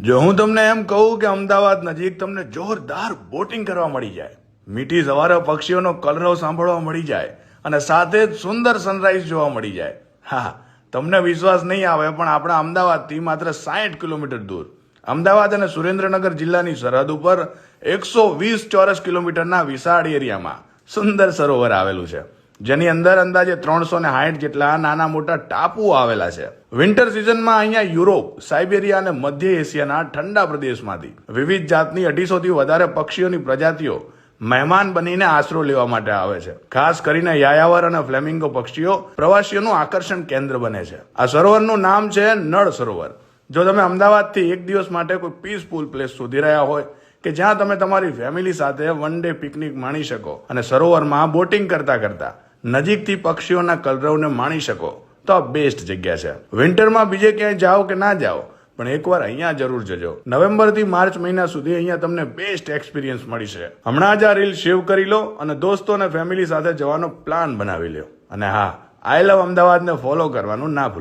જો હું તમને એમ કહું કે અમદાવાદ નજીક તમને જોરદાર બોટિંગ કરવા મળી જાય, મીઠી સવારે પક્ષીઓનો કલરવ સાંભળવા મળી જાય અને સાથે જ સુંદર સનરાઈઝ જોવા મળી જાય, હા, તમને વિશ્વાસ નહીં આવે પણ આપણા અમદાવાદથી માત્ર 60 કિલોમીટર દૂર અમદાવાદ અને સુરેન્દ્રનગર જિલ્લાની સરહદ ઉપર 120 ચોરસ કિલોમીટરના વિશાળ એરિયામાં સુંદર સરોવર આવેલું છે, જેની અંદર અંદાજે 360 જેટલા નાના મોટા ટાપુઓ આવેલા છે. વિન્ટર સિઝનમાં અહીંયા યુરોપ, સાઇબેરિયા અને મધ્ય એશિયાના ઠંડા પ્રદેશમાંથી વિવિધ જાતની 250 થી વધારે પક્ષીઓની પ્રજાતિઓ મહેમાન બનીને આશરો લેવા માટે આવે છે. ખાસ કરીને યાયાવર અને ફ્લેમિંગો પક્ષીઓ પ્રવાસીઓનું આકર્ષણ કેન્દ્ર બને છે. આ સરોવરનું નામ છે નળ સરોવર. જો તમે અમદાવાદથી એક દિવસ માટે કોઈ પીસફુલ પ્લેસ શોધી રહ્યા હોય કે જ્યાં તમે તમારી ફેમિલી સાથે વન ડે પિકનિક માણી શકો અને સરોવરમાં બોટિંગ કરતા કરતા નજીકથી પક્ષીઓના કલરવને માણી શકો, તો આ બેસ્ટ જગ્યા છે. વિન્ટરમાં બીજે ક્યાંય જાઓ કે ના જાઓ, પણ એકવાર અહીંયા જરૂર જજો. નવેમ્બર થી માર્ચ મહિના સુધી અહીંયા તમને બેસ્ટ એક્સપિરિયન્સ મળી છે. હમણાં જ આ રીલ સેવ કરી લો અને દોસ્તો અને ફેમિલી સાથે જવાનો પ્લાન બનાવી લો. અને હા, આઈ લવ અમદાવાદને ફોલો કરવાનું ના ભૂલો.